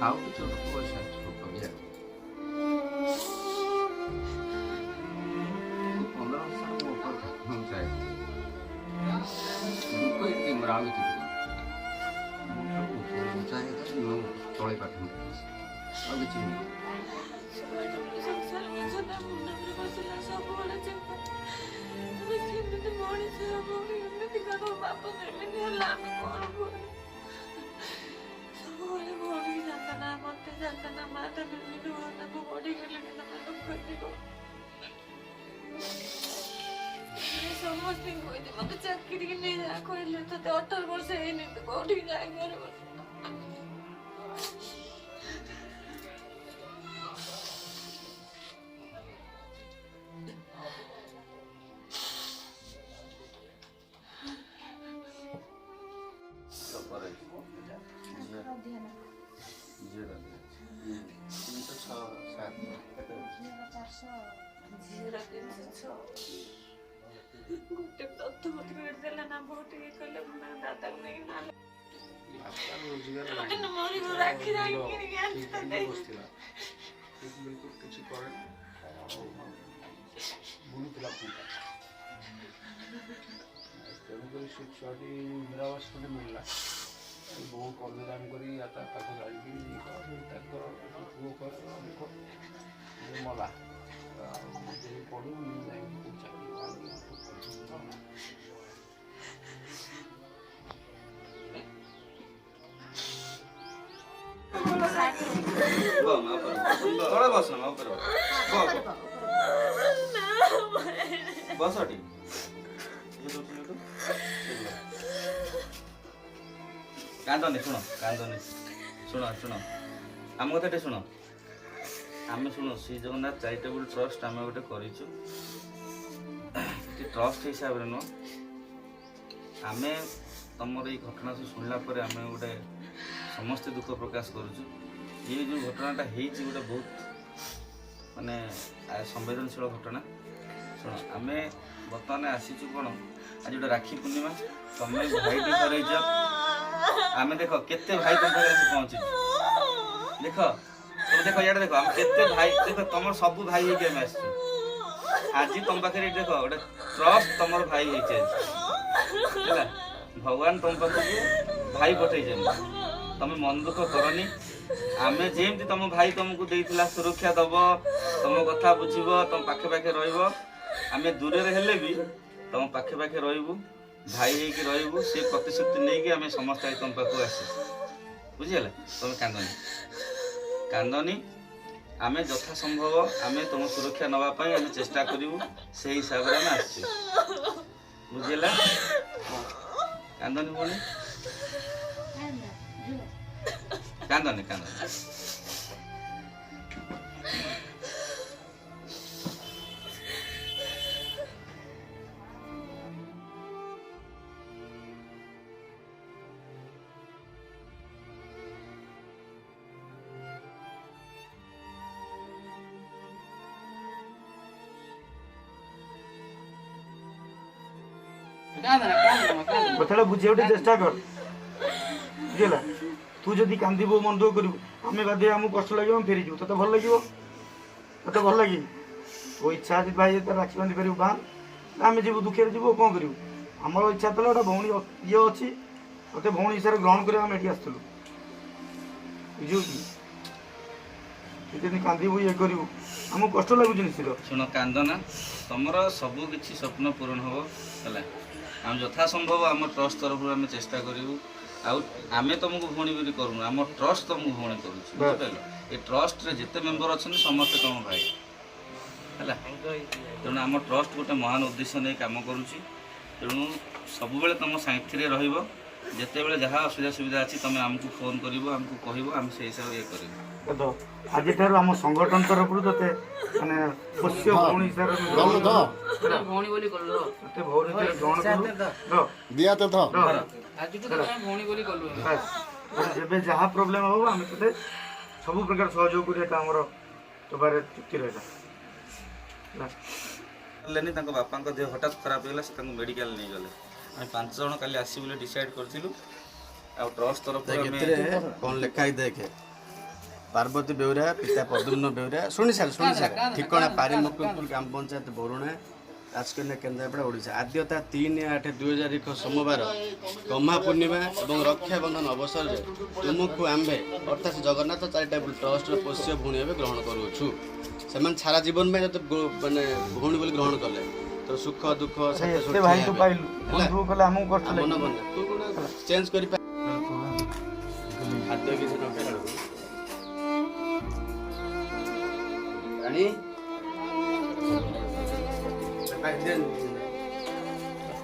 ଆଉ କିଛି ଗୋଟେ ପଇସା ଛୋଟ ବି 15 ବର୍ଷ ମୋ ଉପରେ ମୁଁ ଚାहे दुःख यति राम्रो थियो म चाहे म तलै पाठ्नु अब चाहिँ समस्ते मत चाकरी नहीं जा कहले तो 18 वर्ष है नहीं तो कोठी जाए घर गोटे तत्व देला ना बहुत ये कले ना दादा को नहीं ना रोजगार मोरी को राखी राखी के आते बिल्कुल किसी करे बुनी तिला पूरा तेणुकर से छुआटी इंदिरावास खंडे मिलला बहुत कम दाम करी आता पाख गाड़ी पुओ कर मला पढ़ू बस ना बस कांदनी शुण कांदनी शुण शुण आम कथा शुण आम शुण श्री जगन्नाथ चैरिटेबल ट्रस्ट आम गोटे कर ट्रस्ट हिसाब से नुह आम तुम ये घटना सब शुणला आम गोटे समस्ते दुख प्रकाश करुचु ये जो घटनाटा होती गोटे बहुत माने संवेदनशील घटना शुण आम बर्तमान आसीचु कौन आज गोटे राखी पूर्णिमा तुम भाई कर आम देख केते भाई तुम पहुँची देख तुम देख ये देख आम केते भाई देख तुम सब भाई होगी आज तुम पाखे देख गोटे ट्रस्ट तुम भाई है भगवान तुम पाखक भाई पठे तुम मन दुख करनी आम जमी तुम भाई तुमको देला सुरक्षा दब तुम कथा बुझब तुम पाखे पाखे रम दूर हेले भी तुम पाखे पाखे रु भाई हो सी प्रतिश्रुति नहीं आम समस्त तुम पाक आस बुझीगला तुम कांदनी कांदनी आम यथा संभव आम तुम सुरक्षा नापी आम चेष्टा करूँ से हिसाब से आम आस बुझीगला कांदनी बोली कांदनी कांदनी कथा बुझे चेष्टा कर बुझेगा तू जदि कांदबू मन दुख करू आम बाध्य आमको कष्ट लगे हम फेरी तो भल लगे तो भल लगे तो इच्छा अच्छी भाई राखी बांधि पार बांध आम जीव दुखे जीव कौन करूँ आमर इच्छा था गोटे भौणी ये अच्छी मत भौणी हिसाब से ग्रहण कर ये आसलु बुझे कांदबू ये करूँ आमको कष्ट लगुच निश्चित शुण कांदना तुम सबू किसी स्वप्न पूरण हम है आम यथा संभव आम ट्रस्ट तरफ आम चेष्टा करूँ आम तुमको भौणी बोली करूँ आम ट्रस्ट तुमको भौणी कर ये ट्रस्ट रे जिते मेंबर अच्छा समस्ते तुम भाई है तेणु आम ट्रस्ट गोटे महान उद्देश्य नहीं कम करुँची तेणु सब तुम साथी रते बड़े जहाँ असुविधा सुविधा अच्छी तुम आमको फोन कर आमको कह आम से हिसाब ये कर आज आम संगठन तरफ ते माने पोष्य भौणी हिसाब से भौणी बोली कल्लो ते भौणी ग्रहण करू दिया तो आज तो भौणी बोली कल्लो जेबे जहाँ प्रोब्लेम हो आम ते सब प्रकार सहयोग करिया हमर तोबारे चुक्ति रहता लेनी बापा देह हठात खराब होगा से मेडिकल नहीं गले आम 5 जन काली आसी बोले डिसाइड करूँ आ ट्रस्ट तरफ कौन लिखाई देखे पार्वती बेउरा पिता पद्मन बेउरा शुणी सार ठिकଣା पारिमुकुलपुर ग्राम पंचायत बरुणा राजकन्या केन्द्रापड़ा ओडिशा आद्यता 3/8/2001 सोमवार गम्हा पूर्णिमा और रक्षाबंधन अवसर में तुमको आम्भे अर्थात जगन्नाथ चैरिटेबल ट्रस्ट पोष्य भूणी भाव ग्रहण करुछु से सारा जीवन में जो मानने भूणी बोली ग्रहण कले तो सुख दुख एते भाई तो पाइलु बंधु कला हमहु करथले मन मन तू कोन चेंज करि खाद्य किसी न फेरा रानी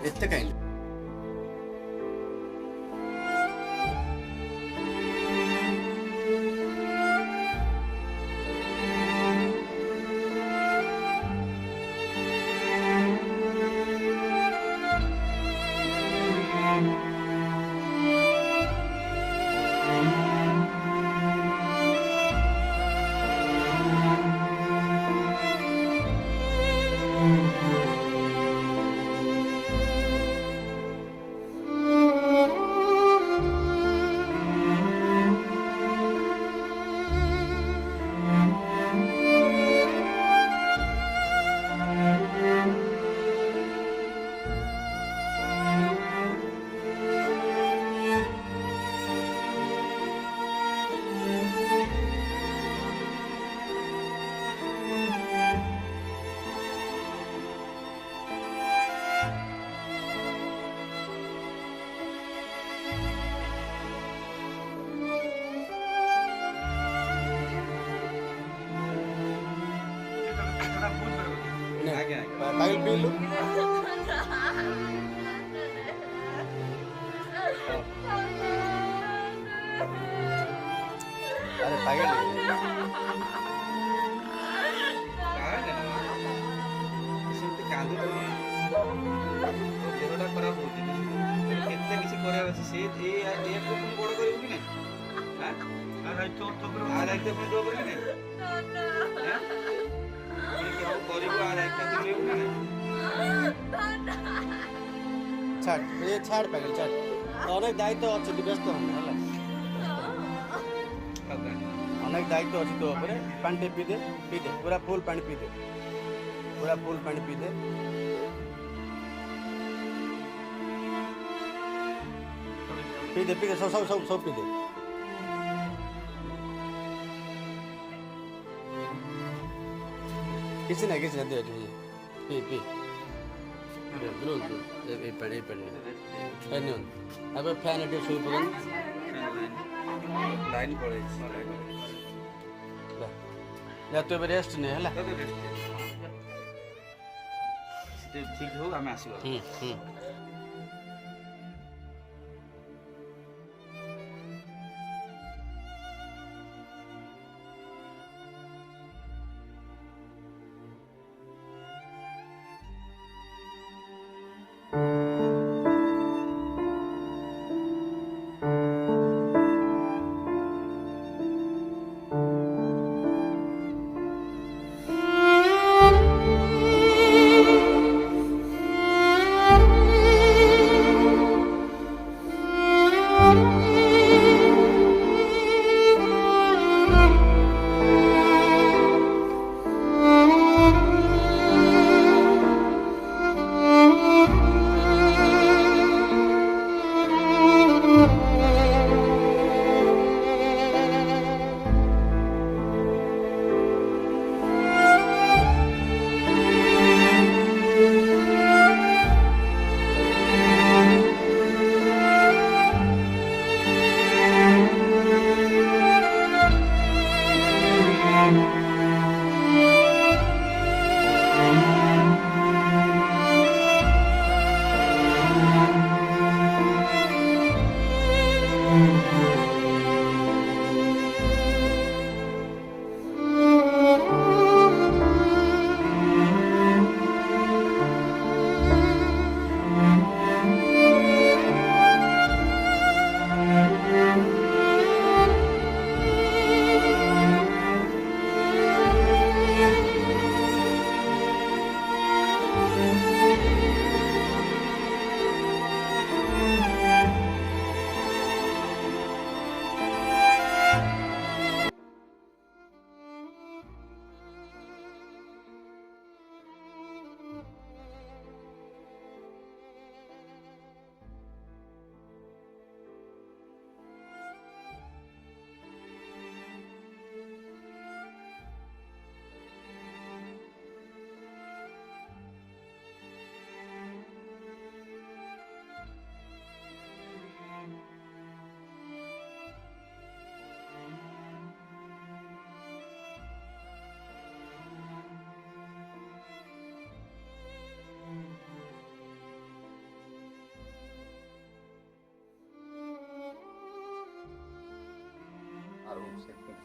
एते काई पागल पीलु अरे पागल ସେମିତି କାନ୍ଦୁ ଦେହଟା ଖରାପ ହଉଛି କେତେ କିଛି କରିବାର ଅଛି ସେ ଏକୁ ପୁଣି ବଡ଼ କରିବୁ କି ନାହିଁ ଦାୟିତ୍ୱ ପୁଣି ଦେବ କି ନାହିଁ କରିବୁ ଦାୟିତ୍ୱ ତୁଲେଇବୁ ନା ନାହିଁ छाड़ ये छाड़ पागल छाड़ अनेक दायित्व अच्छे व्यस्त होने अनेक दायित्व अच्छी तो ऊपर पानी पी दे पूरा फुल पानी पी दे पूरा फुल पानी पी दे सब सब सब सब पी दे किसी ना दे पी पी अब फैन टे शुरू पकड़ ଲାଇନ୍ ପଳେଇଛି या तो ଏବେ ରେଷ୍ଟ ନେ ହେଲା ଠିକ୍ ହଉ ଆମେ ଆସିବା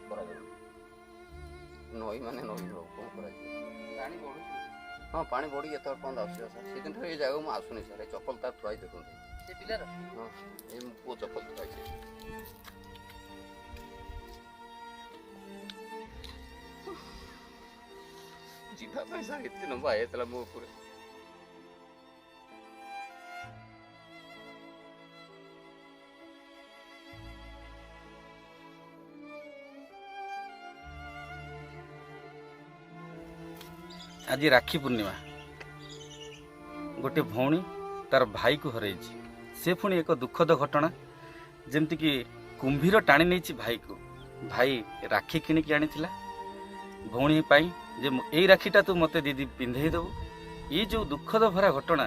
କରାଯାଉ ନଈ ମାନେ ନଈ ହଉ କ'ଣ କରାଯିବ ପାଣି ବଢୁଛି ହଁ ପାଣି ବଢ଼ିକି ଏତେବେଳେ ପର୍ଯ୍ୟନ୍ତ ଆସୁଛି ସାର୍ ସେଦିନଠାରୁ ଏଇ ଜାଗାକୁ ମୁଁ ଆସୁନି ସାର୍ ଏଇ ଚପଲ ତାର ଥୁଆଇ ଦେଖନ୍ତୁ ସେ ପିଲାର ହଁ ଏଇ ମୋ ପୁଅ ଚପଲ ଥୁଆଇଛି ଯିବା ପାଇଁ ସାର୍ ଏତେ ଲମ୍ବା ହେଇଥିଲା ମୋ ଉପରେ आज राखी पूर्णिमा गोटे भौणी तार भाई को हरैछि से पुणी एक दुखद घटना जमती कि कुंभीर टाणी नहीं भाई को भाई राखी किणिकी आनीला भौणी पाई जे यही राखीटा तू मते दीदी पिंधे देबू ये जो दुखद भरा घटना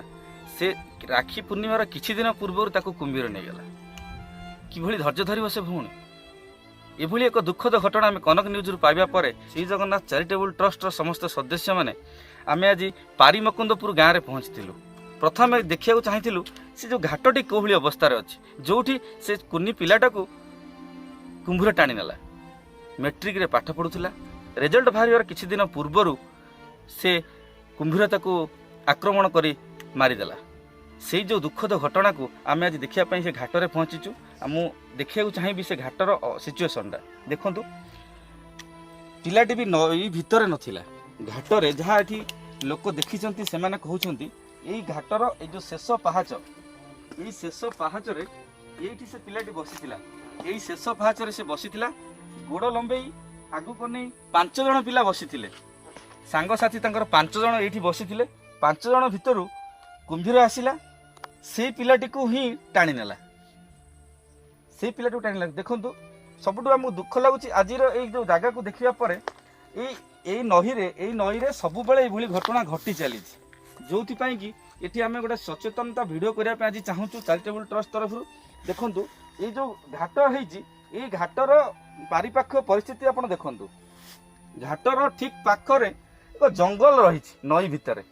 से राखी पूर्णिमार किछि दिन पूर्व ताको कुंभीर नहीं गला किभली धैर्य धरिब से भौणी एभली एक दुखद घटना आम कनक न्यूज पाइबा पर श्री जगन्नाथ चैरिटेबल ट्रस्ट समस्त सदस्य मैंने आम आज पारिमकुंदपुर गाँव में पहुँचलु प्रथम देखा चाहूँ से जो घाटी कौली अवस्था अच्छी जो से कुनी पिलाटा को कुंभीर टाणी नेला मैट्रिक रे पाठ पढ़ुला रिजल्ट बाहर किछि दिन पूर्वर से कुंभीर ताको आक्रमण करी मारिदेला से जो दुखद घटना को आम आज देखापी से घाटर पहुँचीचु मु देखा चाहिए से घाटर सिचुएसनटा देखु पिलाटी भी नई भितर नथिला घाटर जहाँ ये लोक देखी से कहते यही घाटर ये जो शेष पाहाच यही शेष पाहाच ये से पिलाटी बसीला यही शेष पाहाच से बसीला गोड़ लंबई आगु को नहीं 5 जन पिला बसीथिले सांगसाथी तांकर 5 जन ये बसीथिले 5 जन भितर कुंभीर आसिला से पिलाटी को ही टाणी नेला से पिलाटी को टाणी नेला देखंतु सबुठु आमको दुख लगुच आज जो जगह को देखा पर नई रे सब बेले ये घटना घटी चली जो कि ये आम गोटे सचेतनता भिडियो करने आज चाहूँ चैरिटेबल ट्रस्ट तरफ देखु ये जो घाट है घाटर पारिपाख परिस्थिति आप देखु घाटर ठीक पाखरे एक जंगल रही नई भितर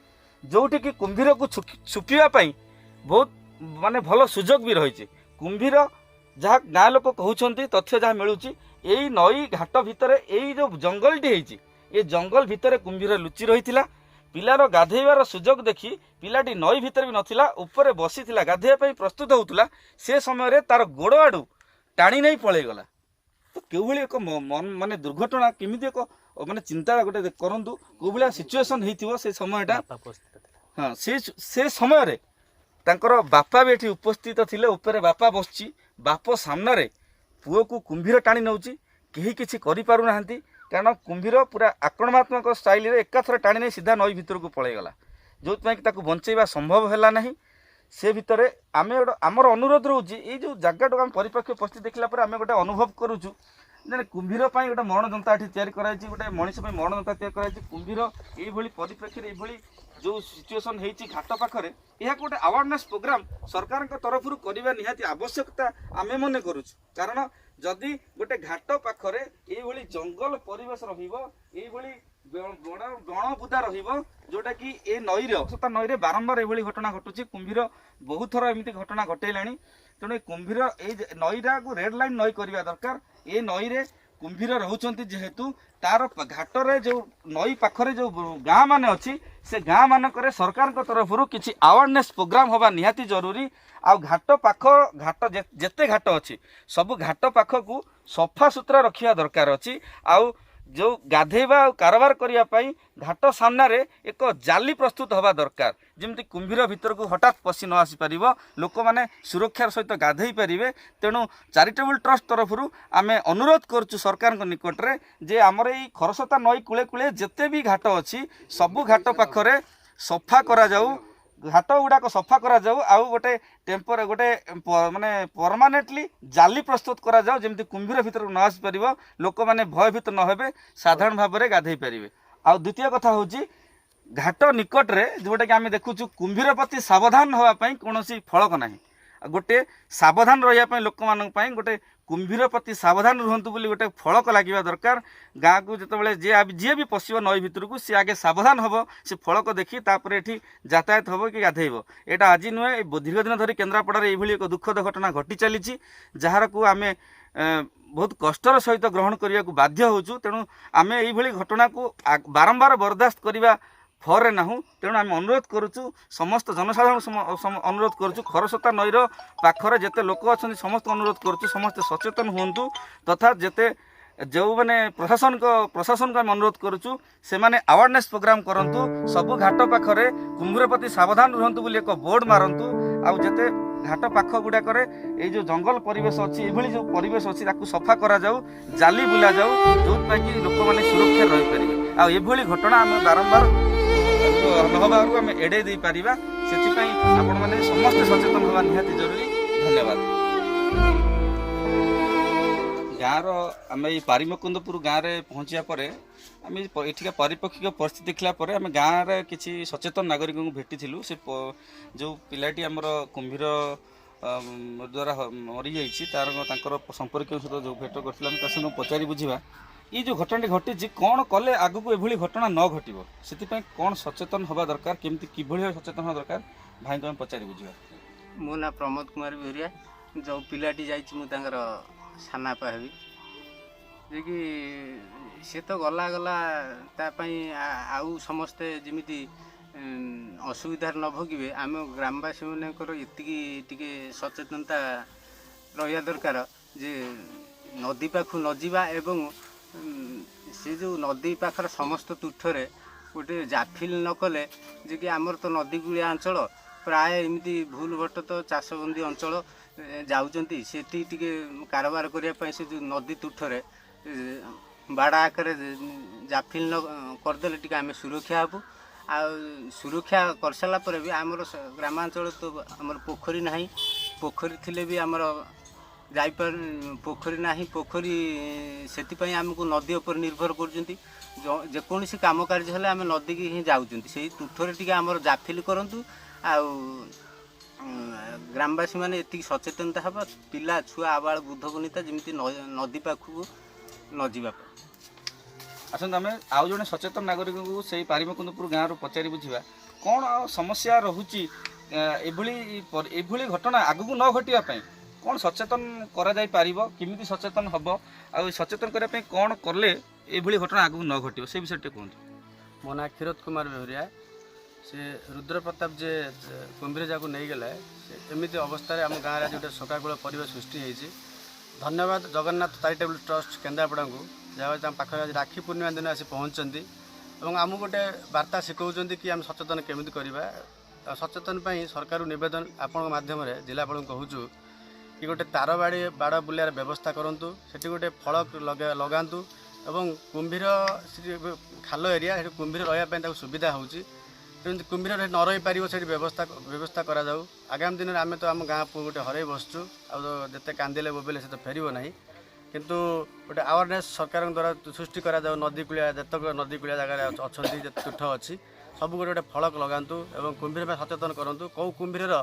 जोटि कि कुंभीर को छुपाई बहुत माने भल सुजोग भी रही कुंभीर जहाँ गाँ लोक कहते तथ्य जहाँ मिलूँ यही नई घाट भितर यही जो जंगलटी ये जंगल भितर कुंभीर लुचि रही पिलार गाधेबार सुजोग देखी पिलाटी नई भितर भी नथिला ऊपर बसी गाधेया प्रस्तुत होता से समय तार गोड़ आड़ू टाणी नहीं पलैगला तो केवली एक माने दुर्घटना केमी एक माने चिंता गोटे करंतु को भाया सिचुएसन होइथिबो से समयटा हाँ से समय रे तांकर बापा भी एठी उपस्थित थिले ऊपर बापा बसची बाप सामने पुओ को कुंभीर टाणी नउची केही किछि करि पारु नाहंती कारण कुंभीर पूरा आक्रमणात्मक स्टाइल रे एकाथर टाणी नहीं सीधा नई भितर को पलैगला जो बंचेबा संभव है नहीं से भितर आम आमर अनुरोध रोचे ये जो जगह आम परिपाक्ष परिस्थिति देखला आम गोटे अनुभव करुचु जे कुंभीर गोटे मरण जंता तैयारी कराई गोटे मनीष मरण जंता तैयारी कराई कुंभीर ये परिप्रेक्षी ये जो सिचुएसन होती घाट पाखे यह गोटे अवेयरनेस प्रोग्राम सरकार तरफ करवा निहाती आवश्यकता आमे मने करुचु कारण जदि गोटे घाट पाखे ये जंगल परिवेश रही बण बुदा जोटा कि ए नईर सता नईरे बारंबार ये घटना घटुची कुंभीर बहुत थर एमती घटना घटेला तेणु कुंभीर नईरा को रेड लाइन नई करवा दरकार ये नईरे कुंभीर रोचंती जेहेतु तार घाटर जो नई पाखरे जो गाँ मान अच्छी से गाँ मानक सरकार तरफ किसी अवेयरनेस प्रोग्राम हवा निहाती जरूरी आ घाट पाख घाट जेते घाट अच्छी सब घाट पाख को सफा सुतरा रखा दरकार अच्छी आउ जो गाधेबा कारबार करने घाट सामने एक जाली प्रस्तुत हवा दरकार जमती कुंभीर भीतर को हठात पशि न आसी पार लोक मैंने सुरक्षार सहित गाधे पारे तेणु चैरिटेबल ट्रस्ट तरफ आम अनुरोध करुँ सरकार निकट में जे आमर ये खरसता नई कूले कूले जिते भी घाट अच्छी सबू घाट पाखरे सफा करा जाऊ घाट गुड़ाक सफा करा जाऊ आउ गोटे टेम्पर गोटे माने परमानेंटली जाली प्रस्तुत करा जाऊ जमती कुंभीर भीतर न आसी पार लोक मैंने भयभीत न हेबे साधारण भाव में गाधे पारे आ द्वितीय कथा हूँ घाट निकट रे जोटा कि आम देखुचु कुंभीर प्रति सावधान होगापी कौन फलक ना गोटे सावधान रही लोक मान गोटे କୁମ୍ଭୀର ପ୍ରତି ସାବଧାନ ରୁହନ୍ତୁ ବୋଲି ଗୋଟେ ଫଳକ ଲାଗିବା ଦରକାର। ଗାଁକୁ ଯେତେବେଳେ ଯିଏ ବି ପଶିବ ନଈ ଭିତରକୁ ସିଏ ଆଗେ ସାବଧାନ ହେବ, ସେ ଫଳକ ଦେଖି ତାପରେ ଏଠି ଯାତାୟାତ ହେବ କି ଗାଧେଇବ। ଏଇଟା ଆଜି ନୁହେଁ, ଦୀର୍ଘ ଦିନ ଧରି କେନ୍ଦ୍ରାପଡ଼ାରେ ଏଇଭଳି ଏକ ଦୁଃଖଦ ଘଟଣା ଘଟି ଚାଲିଛି, ଯାହାକୁ ଆମେ ବହୁତ କଷ୍ଟର ସହିତ ଗ୍ରହଣ କରିବାକୁ ବାଧ୍ୟ ହେଉଛୁ। ତେଣୁ ଆମେ ଏଇଭଳି ଘଟଣାକୁ ବାରମ୍ବାର ବରଦାସ୍ତ କରିବା ଫରେ ନାହୁଁ। ତେଣୁ ଆମେ ଅନୁରୋଧ କରୁଛୁ, ସମସ୍ତ ଜନସାଧାରଣ ଅନୁରୋଧ କରୁଛୁ, ଖରସ୍ରୋତା ନଈର ପାଖରେ ଯେତେ ଲୋକ ଅଛନ୍ତି ସମସ୍ତେ ଅନୁରୋଧ କରୁଛୁ, ସମସ୍ତେ ସଚେତନ ହୁଅନ୍ତୁ। ତଥା ଯେତେ ଯେଉଁମାନେ ପ୍ରଶାସନକୁ ଆମେ ଅନୁରୋଧ କରୁଛୁ, ସେମାନେ ଆୱାରନେସ୍ ପ୍ରୋଗ୍ରାମ୍ କରନ୍ତୁ। ସବୁ ଘାଟ ପାଖରେ କୁମ୍ଭୀର ପ୍ରତି ସାବଧାନ ରୁହନ୍ତୁ ବୋଲି ଏକ ବୋର୍ଡ଼ ମାରନ୍ତୁ। ଆଉ ଯେତେ ଘାଟ ପାଖ ଗୁଡ଼ାକରେ ଏଇ ଯେଉଁ ଜଙ୍ଗଲ ପରିବେଶ ଅଛି, ଏଇଭଳି ଯେଉଁ ପରିବେଶ ଅଛି ତାକୁ ସଫା କରାଯାଉ, ଜାଲି ବୁଲାଯାଉ, ଯେଉଁଥିପାଇଁ କି ଲୋକମାନେ ସୁରକ୍ଷାରେ ରହିପାରିବେ। ଆଉ ଏଭଳି ଘଟଣା ଆମେ ବାରମ୍ବାର ନହେବାରୁ ଆମେ ଏଡ଼େଇ ଦେଇପାରିବା। ସେଥିପାଇଁ ଆପଣମାନେ ସମସ୍ତେ ସଚେତନ ହେବା ନିହାତି ଜରୁରୀ। ଧନ୍ୟବାଦ। ଗାଁର ଆମେ ଏଇ ପାରିମକୁନ୍ଦପୁର ଗାଁରେ ପହଞ୍ଚିବା ପରେ ଆମେ ଏଠିକା ପାରିପାର୍ଶ୍ୱିକ ପରିସ୍ଥିତି ଦେଖିଲା ପରେ ଆମେ ଗାଁରେ କିଛି ସଚେତନ ନାଗରିକଙ୍କୁ ଭେଟିଥିଲୁ। ସେ ଯେଉଁ ପିଲାଟି ଆମର କୁମ୍ଭୀର ଦ୍ୱାରା ମରିଯାଇଛି ତାଙ୍କର ସମ୍ପର୍କୀୟ ସହିତ ଯେଉଁ ଭେଟ କରିଥିଲୁ, ଆମେ ତା ସହିତ ପଚାରି ବୁଝିବା ଏଇ ଯେଉଁ ଘଟଣାଟି ଘଟିଛି କ'ଣ କଲେ ଆଗକୁ ଏଭଳି ଘଟଣା ନ ଘଟିବ, ସେଥିପାଇଁ କ'ଣ ସଚେତନ ହେବା ଦରକାର, କେମିତି କିଭଳି ଭାବେ ସଚେତନ ହେବା ଦରକାର, ଭାଇଙ୍କୁ ଆମେ ପଚାରି ବୁଝିବା। ମୋ ନାଁ ପ୍ରମୋଦ କୁମାର ବେହୁରିଆ। ଯେଉଁ ପିଲାଟି ଯାଇଛି ମୁଁ ତାଙ୍କର ସାନାପା ହେବି। ଯିଏକି ସେ ତ ଗଲା ତା ପାଇଁ ଆଉ ସମସ୍ତେ ଯେମିତି ଅସୁବିଧାରେ ନ ଭୋଗିବେ, ଆମ ଗ୍ରାମବାସୀମାନଙ୍କର ଏତିକି ଟିକେ ସଚେତନତା ରହିବା ଦରକାର ଯେ ନଦୀ ପାଖକୁ ନ ଯିବା ଏବଂ ସେ ଯେଉଁ ନଦୀ ପାଖର ସମସ୍ତ ତୁଠରେ ଗୋଟେ ଜାଫିଲ ନ କଲେ, ଯେ କି ଆମର ତ ନଦୀ କୂଳିଆ ଅଞ୍ଚଳ, ପ୍ରାୟ ଏମିତି ଭୁଲ ଭଟତ ଚାଷବନ୍ଦୀ ଅଞ୍ଚଳ ଯାଉଛନ୍ତି, ସେଠି ଟିକେ କାରବାର କରିବା ପାଇଁ ସେ ଯେଉଁ ନଦୀ ତୁଠରେ ବାଡ଼ା ଆକାରରେ ଜାଫିଲ ନ କରିଦେଲେ ଟିକେ ଆମେ ସୁରକ୍ଷା ହେବୁ। ଆଉ ସୁରକ୍ଷା କରିସାରିଲା ପରେ ବି ଆମର ଗ୍ରାମାଞ୍ଚଳ ତ ଆମର ପୋଖରୀ ନାହିଁ, ପୋଖରୀ ଥିଲେ ବି ଆମର ପୋଖରୀ ନାହିଁ, ପୋଖରୀ ସେଥିପାଇଁ ଆମକୁ ନଦୀ ଉପରେ ନିର୍ଭର କରୁଛନ୍ତି। ଯେକୌଣସି କାମ କାର୍ଯ୍ୟ ହେଲେ ଆମେ ନଦୀକି ହିଁ ଯାଉଛନ୍ତି। ସେଇ ତୁଠରେ ଟିକେ ଆମର ଜାଫିଲ କରନ୍ତୁ। ଆଉ ଗ୍ରାମବାସୀମାନେ ଏତିକି ସଚେତନତା ହେବା, ପିଲା ଛୁଆ ଆବାଳ ବୃଦ୍ଧ ବନିତା ଯେମିତି ନଦୀ ପାଖକୁ ନ ଯିବା ପାଇଁ। ଆସନ୍ତୁ ଆମେ ଆଉ ଜଣେ ସଚେତନ ନାଗରିକଙ୍କୁ ସେଇ ପାରିମକୁନ୍ଦପୁର ଗାଁରୁ ପଚାରି ବୁଝିବା କ'ଣ ସମସ୍ୟା ରହୁଛି, ଏଭଳି ଘଟଣା ଆଗକୁ ନ ଘଟିବା ପାଇଁ କ'ଣ ସଚେତନ କରାଯାଇପାରିବ, କେମିତି ସଚେତନ ହେବ, ଆଉ ସଚେତନ କରିବା ପାଇଁ କ'ଣ କଲେ ଏଭଳି ଘଟଣା ଆଗକୁ ନ ଘଟିବ, ସେ ବିଷୟରେ ଟିକେ କୁହନ୍ତୁ। ମୋ ନାଁ କ୍ଷୀରୋଦ କୁମାର ବେହୁରିଆ। ସେ ରୁଦ୍ର ପ୍ରତାପ ଯେ କୁମ୍ଭୀର ଯାକୁ ନେଇଗଲେ, ସେ ଏମିତି ଅବସ୍ଥାରେ ଆମ ଗାଁରେ ଆଜି ଗୋଟେ ଶୋକାକୁଳ ପରିବେଶ ସୃଷ୍ଟି ହେଇଛି। ଧନ୍ୟବାଦ ଜଗନ୍ନାଥ ଚାରିଟେବଲ୍ ଟ୍ରଷ୍ଟ କେନ୍ଦ୍ରାପଡ଼ାଙ୍କୁ, ଯାହା ତାଙ୍କ ପାଖରେ ଆଜି ରାକ୍ଷୀ ପୂର୍ଣ୍ଣିମା ଦିନ ଆସି ପହଞ୍ଚୁଛନ୍ତି ଏବଂ ଆମକୁ ଗୋଟେ ବାର୍ତ୍ତା ଶିଖାଉଛନ୍ତି କି ଆମେ ସଚେତନ କେମିତି କରିବା। ସଚେତନ ପାଇଁ ସରକାରଙ୍କୁ ନିବେଦନ ଆପଣଙ୍କ ମାଧ୍ୟମରେ ଜିଲ୍ଲାପାଳଙ୍କୁ କହୁଛୁ କି ଗୋଟେ ବାଡ଼ ବୁଲିବାର ବ୍ୟବସ୍ଥା କରନ୍ତୁ, ସେଠି ଗୋଟେ ଫଳକ ଲଗାନ୍ତୁ ଏବଂ କୁମ୍ଭୀର ଖାଲ ଏରିଆ, ସେଠି କୁମ୍ଭୀର ରହିବା ପାଇଁ ତାକୁ ସୁବିଧା ହେଉଛି। ଯେମିତି କୁମ୍ଭୀର ନ ରହିପାରିବ ସେଠି ବ୍ୟବସ୍ଥା କରାଯାଉ। ଆଗାମୀ ଦିନରେ ଆମେ ତ ଆମ ଗାଁ ପୁଅ ଗୋଟେ ହରାଇ ବସୁଛୁ, ଆଉ ଯେତେ କାନ୍ଦିଲେ ବୋବେଇଲେ ସେ ତ ଫେରିବ ନାହିଁ। କିନ୍ତୁ ଗୋଟେ ଆୱାରନେସ୍ ସରକାରଙ୍କ ଦ୍ୱାରା ସୃଷ୍ଟି କରାଯାଉ। ଯେତେକ ନଦୀ କୂଳିଆ ଜାଗାରେ ଅଛନ୍ତି, ଯେତେ ତୁଠ ଅଛି, ସବୁ ଗୋଟେ ଫଳକ ଲଗାନ୍ତୁ ଏବଂ କୁମ୍ଭୀର ପାଇଁ ସଚେତନ କରନ୍ତୁ। କେଉଁ କୁମ୍ଭୀରର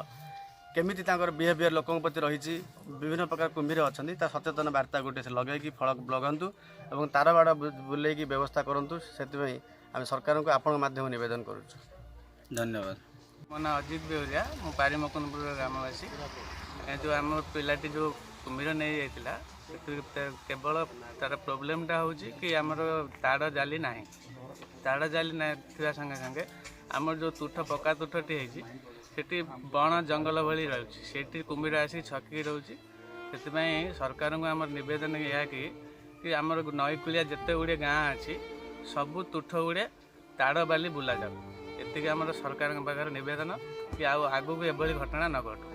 କେମିତି ତାଙ୍କର ବିହେଭିଅର ଲୋକଙ୍କ ପ୍ରତି ରହିଛି, ବିଭିନ୍ନ ପ୍ରକାର କୁମ୍ଭୀର ଅଛନ୍ତି, ତା ସଚେତନ ବାର୍ତ୍ତା ଗୋଟେ ସେ ଲଗାଇକି ଫଳକ ଲଗାନ୍ତୁ ଏବଂ ତାର ବାଡ଼ ବୁଲେଇକି ବ୍ୟବସ୍ଥା କରନ୍ତୁ। ସେଥିପାଇଁ ଆମେ ସରକାରଙ୍କୁ ଆପଣଙ୍କ ମାଧ୍ୟମରେ ନିବେଦନ କରୁଛୁ। ଧନ୍ୟବାଦ। ମୋ ନାଁ ଅଜିତ ବେହୁରିଆ, ମୁଁ ପାରିମକୁନ୍ଦପୁର ଗ୍ରାମବାସୀ। ଯେଉଁ ଆମ ପିଲାଟି ଯେଉଁ କୁମ୍ଭୀର ନେଇଯାଇଥିଲା, କେବଳ ତାର ପ୍ରୋବ୍ଲେମଟା ହେଉଛି କି ଆମର ତାଡ଼ ଜାଲି ନାହିଁ। ତାଡ଼ ଜାଲି ଥିବା ସାଙ୍ଗେ ସାଙ୍ଗେ ଆମର ଯେଉଁ ପକ୍କା ତୁଠଟି ହେଇଛି, ସେଠି ବଣ ଜଙ୍ଗଲ ଭଳି ରହୁଛି, ସେଠି କୁମ୍ଭୀର ଆସିକି ଛକିକି ରହୁଛି। ସେଥିପାଇଁ ସରକାରଙ୍କୁ ଆମର ନିବେଦନ ଏହା କି ଆମର ନଈକୂଳିଆ ଯେତେ ଗୁଡ଼ିଏ ଗାଁ ଅଛି, ସବୁ ତୁଠ ଗୁଡ଼ିଏ ତାଡ଼ ବାଲି ବୁଲାଯାଉ। ଏତିକି ଆମର ସରକାରଙ୍କ ପାଖରେ ନିବେଦନ କି ଆଉ ଆଗକୁ ଏଭଳି ଘଟଣା ନ ଘଟୁ।